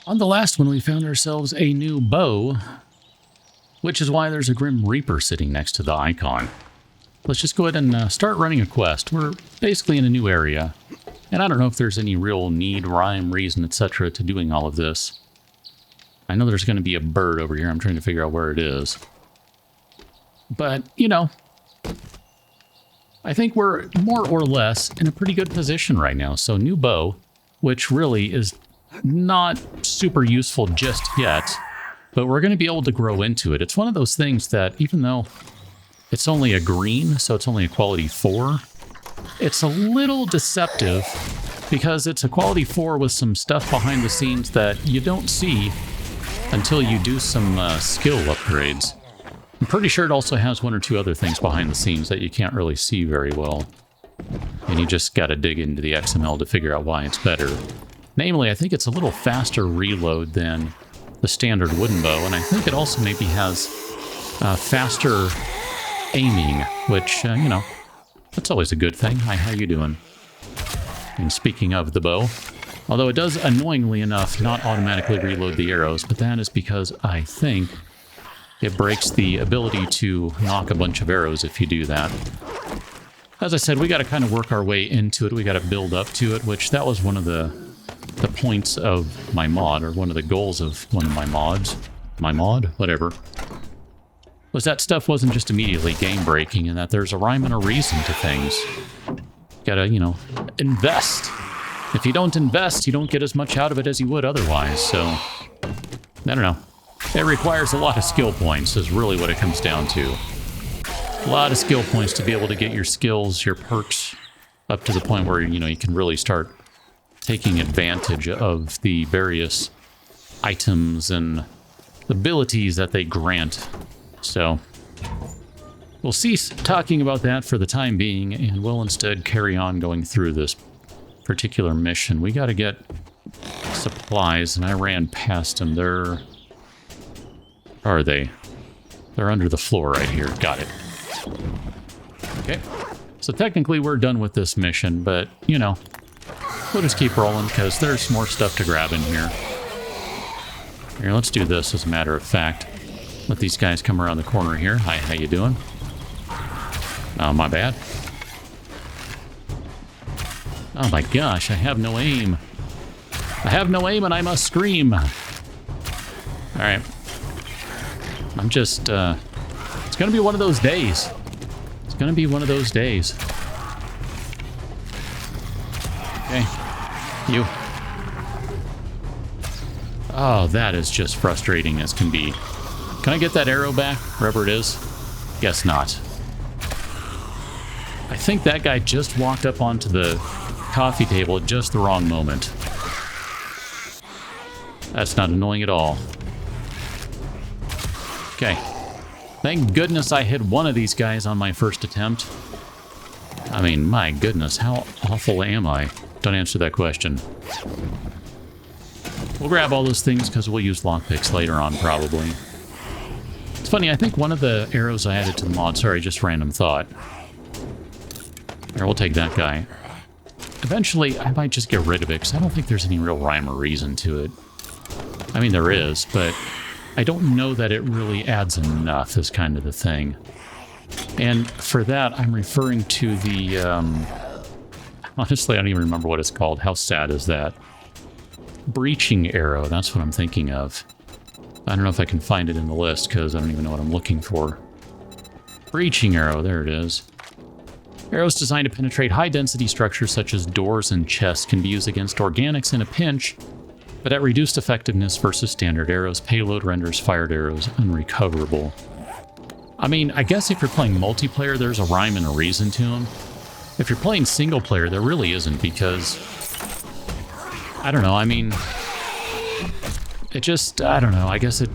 On the last one, we found ourselves a new bow, which is why there's a Grim Reaper sitting next to the icon. Let's just go ahead and start running a quest. We're basically in a new area, and I don't know if there's any real need, rhyme, reason, etc. to doing all of this. I know there's going to be a bird over here. I'm trying to figure out where it is. But, you know, I think we're more or less in a pretty good position right now. So new bow, which really is not super useful just yet, but we're going to be able to grow into it. It's one of those things that even though it's only a green, so it's only a quality 4, it's a little deceptive because it's a quality 4 with some stuff behind the scenes that you don't see until you do some skill upgrades. I'm pretty sure it also has one or two other things behind the scenes that you can't really see very well. And you just got to dig into the XML to figure out why it's better. Namely, I think it's a little faster reload than the standard wooden bow, and I think it also maybe has faster aiming, which, you know, that's always a good thing. Hi, how you doing? And speaking of the bow, although it does annoyingly enough not automatically reload the arrows, but that is because I think it breaks the ability to knock a bunch of arrows if you do that. As I said, we got to kind of work our way into it. We got to build up to it, which that was one of the points of my mod, or one of the goals of one of my mods. My mod? Whatever. Was that stuff wasn't just immediately game-breaking, and that there's a rhyme and a reason to things. Gotta, you know, invest. If you don't invest, you don't get as much out of it as you would otherwise, so I don't know. It requires a lot of skill points is really what it comes down to. A lot of skill points to be able to get your skills, your perks, up to the point where, you know, you can really start taking advantage of the various items and abilities that they grant. So we'll cease talking about that for the time being, and we'll instead carry on going through this particular mission. We got to get supplies, and I ran past them. Where are they? They're under the floor right here. Got it. Okay. So technically we're done with this mission, but, you know, we'll just keep rolling because there's more stuff to grab in here. Here, let's do this as a matter of fact. Let these guys come around the corner here. Hi, how you doing? Oh, my bad. Oh my gosh, I have no aim. I have no aim and I must scream. Alright. I'm just, it's gonna be one of those days. It's gonna be one of those days. Okay. You. Oh, that is just frustrating as can be. Can I get that arrow back, wherever it is? Guess not. I think that guy just walked up onto the coffee table at just the wrong moment. That's not annoying at all. Okay. Thank goodness I hit one of these guys on my first attempt. I mean, my goodness, how awful am I? Don't answer that question. We'll grab all those things because we'll use lockpicks later on, probably. It's funny, I think one of the arrows I added to the mod, sorry, just random thought. Here, we'll take that guy. Eventually, I might just get rid of it because I don't think there's any real rhyme or reason to it. I mean, there is, but I don't know that it really adds enough is kind of the thing. And for that, I'm referring to the, honestly, I don't even remember what it's called. How sad is that? Breaching arrow, that's what I'm thinking of. I don't know if I can find it in the list because I don't even know what I'm looking for. Breaching arrow, there it is. Arrows designed to penetrate high-density structures such as doors and chests can be used against organics in a pinch, but at reduced effectiveness versus standard arrows. Payload renders fired arrows unrecoverable. I mean, I guess if you're playing multiplayer, there's a rhyme and a reason to them. If you're playing single player, there really isn't because, I don't know, I mean, it just, I don't know, I guess it,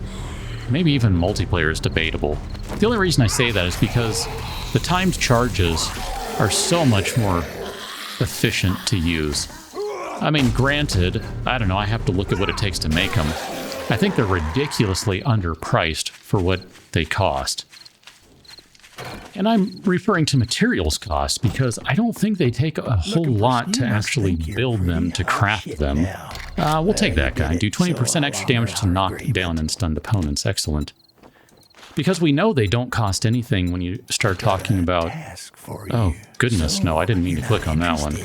maybe even multiplayer is debatable. The only reason I say that is because the timed charges are so much more efficient to use. I mean, granted, I don't know, I have to look at what it takes to make them. I think they're ridiculously underpriced for what they cost. And I'm referring to materials cost because I don't think they take a whole lot to actually build them, to craft them. We'll take that guy. Do 20% extra damage to knock down and stunned opponents. Excellent. Because we know they don't cost anything when you start talking about... Oh, goodness, no, I didn't mean to click on that one.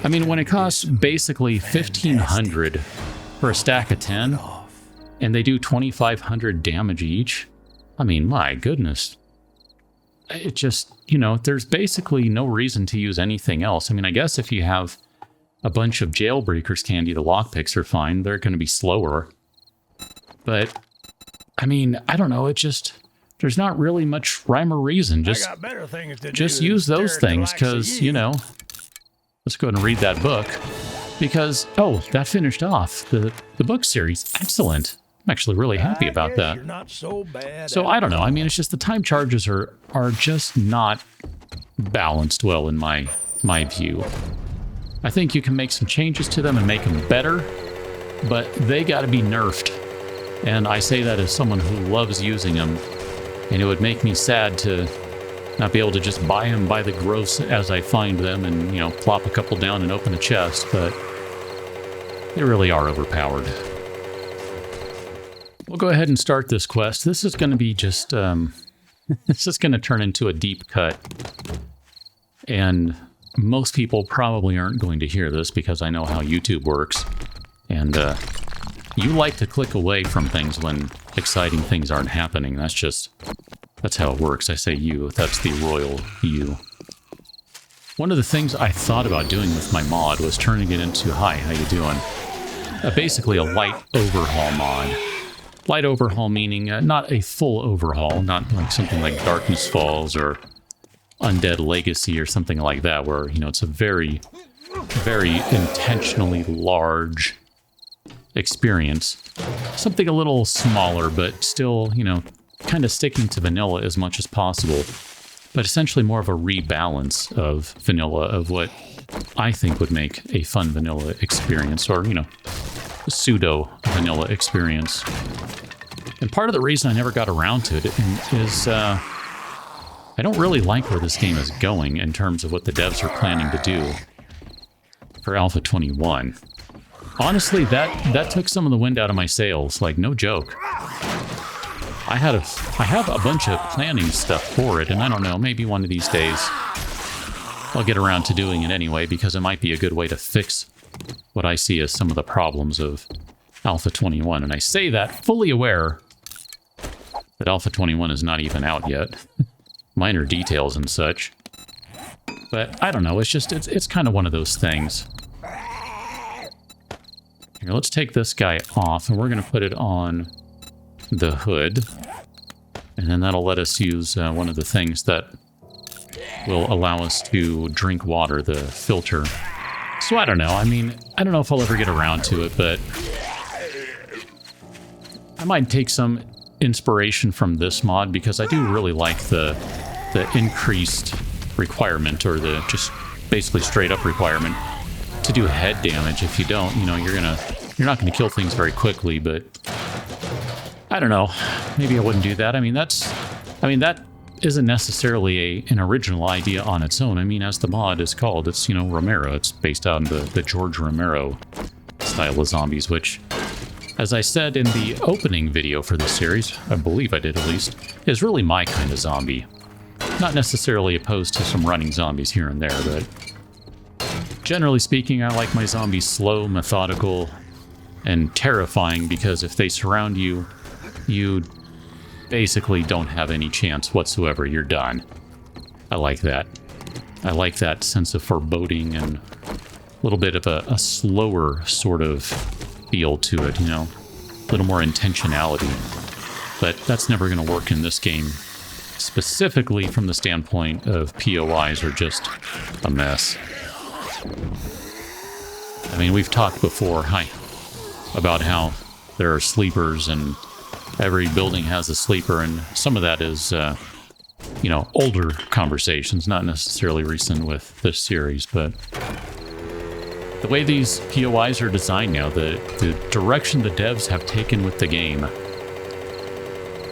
I mean, when it costs basically 1,500 for a stack of 10, and they do 2,500 damage each, I mean, my goodness. It just, you know, there's basically no reason to use anything else. I mean, I guess if you have a bunch of Jailbreakers candy, the lockpicks are fine. They're going to be slower. But, I mean, I don't know. It just, there's not really much rhyme or reason. Just use those things because, you know, let's go ahead and read that book. Because, oh, that finished off the book series. Excellent. I'm actually really happy about that. So I don't know. I mean, it's just the time charges are just not balanced well in my view. I think you can make some changes to them and make them better, but they got to be nerfed. And I say that as someone who loves using them, and it would make me sad to not be able to just buy them by the gross as I find them and, you know, plop a couple down and open a chest, but they really are overpowered. We'll go ahead and start this quest. This is going to be just, this is going to turn into a deep cut. And most people probably aren't going to hear this because I know how YouTube works. And you like to click away from things when exciting things aren't happening. That's how it works. I say you, that's the royal you. One of the things I thought about doing with my mod was turning it into, hi, how you doing? Basically a light overhaul mod. Light overhaul meaning not a full overhaul, not like something like Darkness Falls or Undead Legacy or something like that, where, you know, it's a very, very intentionally large experience. Something a little smaller, but still, you know, kind of sticking to vanilla as much as possible. But essentially more of a rebalance of vanilla, of what I think would make a fun vanilla experience, or, you know, a pseudo-vanilla experience. And part of the reason I never got around to it is I don't really like where this game is going in terms of what the devs are planning to do for Alpha 21. Honestly, that took some of the wind out of my sails, like, no joke. I have a bunch of planning stuff for it, and I don't know, maybe one of these days I'll get around to doing it anyway, because it might be a good way to fix what I see as some of the problems of Alpha 21. And I say that fully aware that Alpha 21 is not even out yet. Minor details and such. But I don't know, it's kind of one of those things. Here, let's take this guy off, and we're going to put it on the hood. And then that'll let us use one of the things that will allow us to drink water, the filter. So I don't know. I mean, I don't know if I'll ever get around to it, but I might take some inspiration from this mod, because I do really like the increased requirement, or the just basically straight up requirement to do head damage. If you don't, you know, you're not gonna kill things very quickly. But I don't know. Maybe I wouldn't do that. I mean, that isn't necessarily an original idea on its own. I mean, as the mod is called, it's, you know, Romero. It's based on the George Romero style of zombies, which, as I said in the opening video for this series, I believe I did at least, is really my kind of zombie. Not necessarily opposed to some running zombies here and there, but generally speaking, I like my zombies slow, methodical, and terrifying, because if they surround you, you basically don't have any chance whatsoever. You're done. I like that. I like that sense of foreboding and a little bit of a slower sort of feel to it, you know, a little more intentionality. But that's never going to work in this game, specifically from the standpoint of POIs are just a mess. I mean, we've talked before, about how there are sleepers and every building has a sleeper, and some of that is, you know, older conversations, not necessarily recent with this series, but the way these POIs are designed now, the direction the devs have taken with the game,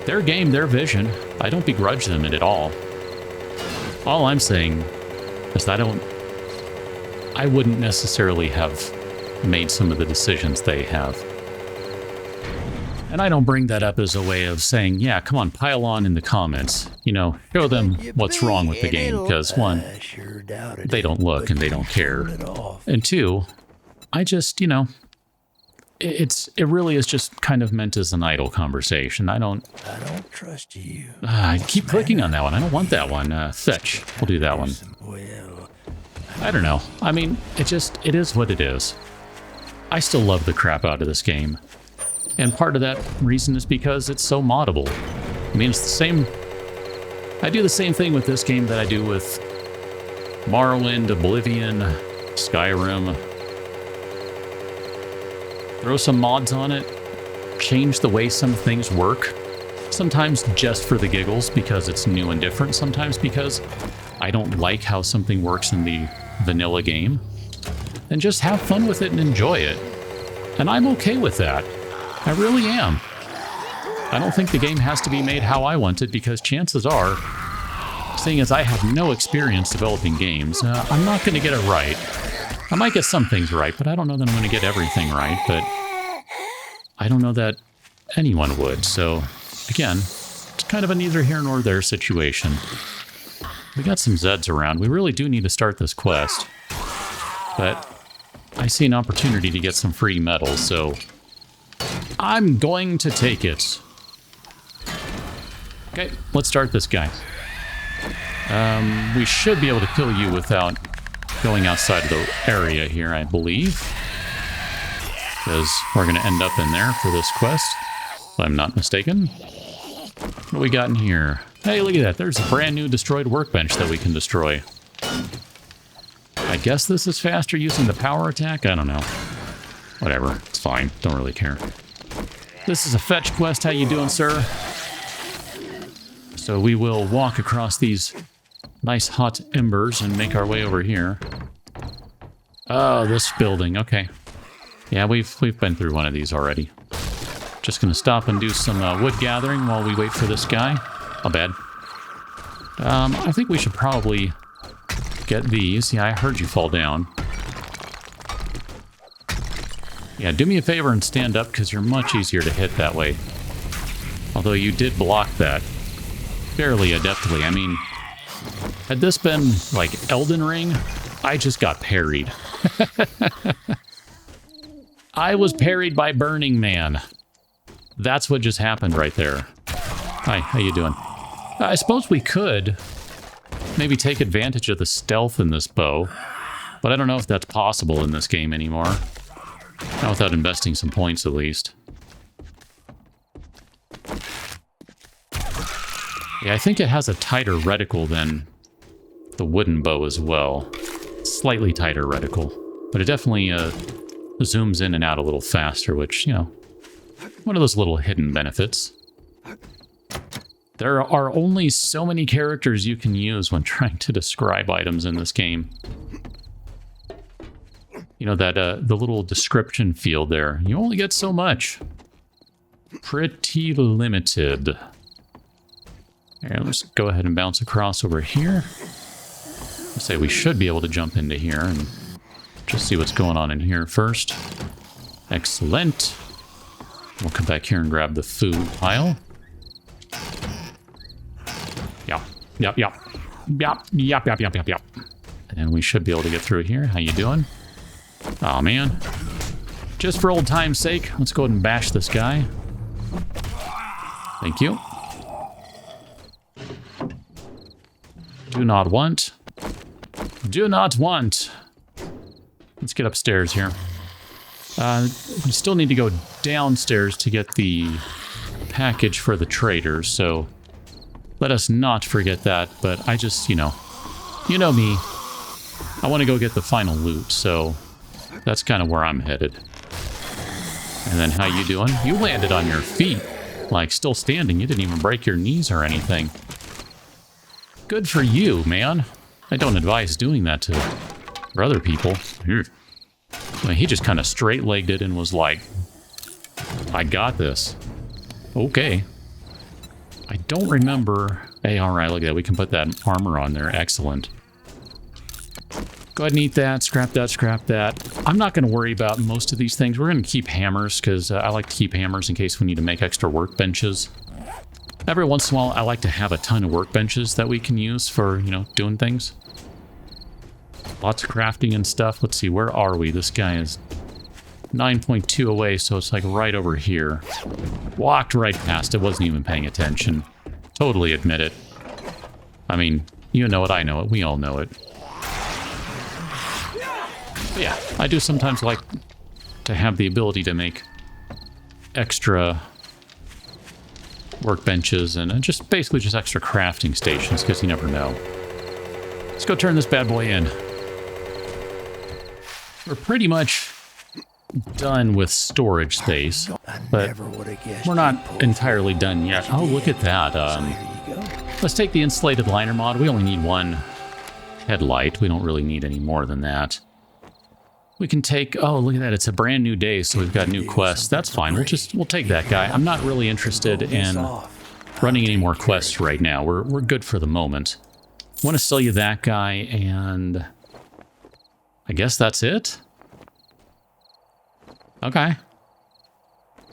Their game, their vision. I don't begrudge them it at all. All I'm saying is that I wouldn't necessarily have made some of the decisions they have. And I don't bring that up as a way of saying, yeah, come on, pile on in the comments. You know, show them what's wrong with the game, because one, they don't look and they don't care. And two, I just, you know, it really is just kind of meant as an idle conversation. I don't trust you. I keep clicking on that one. I don't want that one. Fetch. We'll do that one. I don't know. I mean, it is what it is. I still love the crap out of this game. And part of that reason is because it's so moddable. I mean, it's the same... I do the same thing with this game that I do with Morrowind, Oblivion, Skyrim. Throw some mods on it, change the way some things work. Sometimes just for the giggles because it's new and different. Sometimes because I don't like how something works in the vanilla game. And just have fun with it and enjoy it. And I'm okay with that. I really am. I don't think the game has to be made how I want it because chances are, seeing as I have no experience developing games, I'm not going to get it right. I might get some things right, but I don't know that I'm going to get everything right, but I don't know that anyone would. So, again, it's kind of a neither here nor there situation. We got some Zeds around. We really do need to start this quest. But I see an opportunity to get some free metal, so I'm going to take it. Okay, let's start this guy. We should be able to kill you without going outside of the area here, I believe. Because we're going to end up in there for this quest, if I'm not mistaken. What do we got in here? Hey, look at that. There's a brand new destroyed workbench that we can destroy. I guess this is faster using the power attack? I don't know. Whatever. It's fine. Don't really care. This is a fetch quest. How you doing, sir? So we will walk across these nice hot embers and make our way over here. Oh, this building. Okay. Yeah, we've been through one of these already. Just gonna stop and do some wood gathering while we wait for this guy. Not bad. I think we should probably get these. Yeah, I heard you fall down. Yeah, do me a favor and stand up because you're much easier to hit that way. Although you did block that fairly adeptly. I mean, had this been like Elden Ring, I just got parried. I was parried by Burning Man. That's what just happened right there. Hi, how you doing? I suppose we could maybe take advantage of the stealth in this bow, but I don't know if that's possible in this game anymore. Not without investing some points, at least. Yeah, I think it has a tighter reticle than the wooden bow as well. Slightly tighter reticle, but it definitely zooms in and out a little faster, which, you know, one of those little hidden benefits. There are only so many characters you can use when trying to describe items in this game. You know, that the little description field there, you only get so much. Pretty limited. Here, let's go ahead and bounce across over here. Let's say we should be able to jump into here and just see what's going on in here first. Excellent. We'll come back here and grab the food pile. Yep, yep, yep. Yep, yep, yep, yep, yep, yep. And we should be able to get through here. How you doing? Oh man. Just for old time's sake, let's go ahead and bash this guy. Thank you. Do not want. Do not want. Let's get upstairs here. We still need to go downstairs to get the package for the trader, so let us not forget that, but I just, you know me. I want to go get the final loot, so that's kind of where I'm headed. And then how you doing? You landed on your feet, like still standing. You didn't even break your knees or anything. Good for you, man. I don't advise doing that to other people. I mean, he just kind of straight-legged it and was like, I got this. Okay. I don't remember. Hey, all right, look at that. We can put that armor on there. Excellent. Go ahead and eat that. Scrap that. Scrap that. I'm not going to worry about most of these things. We're going to keep hammers because I like to keep hammers in case we need to make extra workbenches. Every once in a while, I like to have a ton of workbenches that we can use for, you know, doing things. Lots of crafting and stuff. Let's see, where are we? This guy is 9.2 away, so it's like right over here. Walked right past it, wasn't even paying attention. Totally admit it. I mean, you know it, I know it, we all know it. But yeah, I do sometimes like to have the ability to make extra workbenches and just basically just extra crafting stations, because you never know. Let's go turn this bad boy in. We're pretty much done with storage space, but we're not entirely done yet. Oh, look at that. Let's take the insulated liner mod. We only need one headlight. We don't really need any more than that. We can take, oh, look at that. It's a brand new day, so we've got new quests. That's fine. We'll take that guy. I'm not really interested in running any more quests right now. We're good for the moment. I want to sell you that guy, and I guess that's it. Okay.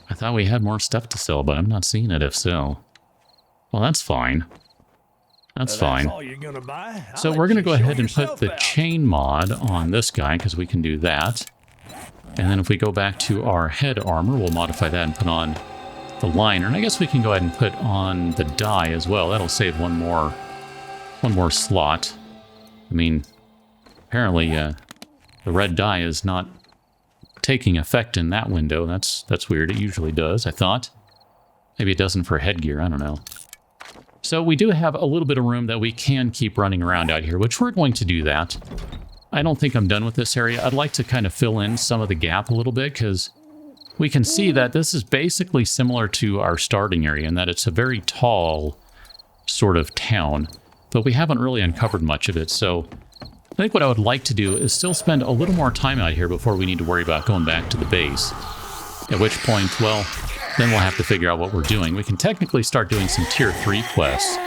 I thought we had more stuff to sell, but I'm not seeing it if so. Well, that's fine. That's fine. So we're going to go ahead and put the chain mod on this guy, because we can do that. And then if we go back to our head armor, we'll modify that and put on the liner. And I guess we can go ahead and put on the dye as well. That'll save one more slot. I mean, apparently the red dye is not taking effect in that window. That's weird. It usually does, I thought. Maybe it doesn't for headgear. I don't know. So we do have a little bit of room that we can keep running around out here, which we're going to do that. I don't think I'm done with this area. I'd like to kind of fill in some of the gap a little bit, because we can see that this is basically similar to our starting area in that it's a very tall sort of town, but we haven't really uncovered much of it. So I think what I would like to do is still spend a little more time out here before we need to worry about going back to the base. At which point, well, then we'll have to figure out what we're doing. We can technically start doing some tier 3 quests,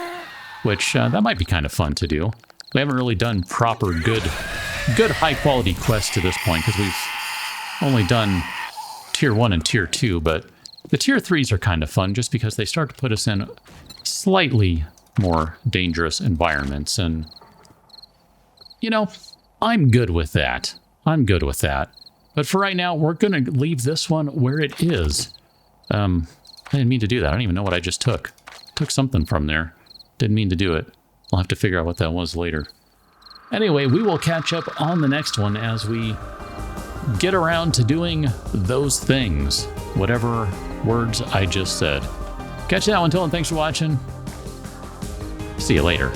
which that might be kind of fun to do. We haven't really done proper, good high-quality quests to this point, because we've only done tier 1 and tier 2, but the tier 3s are kind of fun just because they start to put us in slightly more dangerous environments, and you know, I'm good with that. I'm good with that. But for right now, we're going to leave this one where it is. I didn't mean to do that. I don't even know what I just took. Took something from there. Didn't mean to do it. I'll have to figure out what that was later. Anyway, we will catch up on the next one as we get around to doing those things. Whatever words I just said. Catch you that one, until then. Thanks for watching. See you later.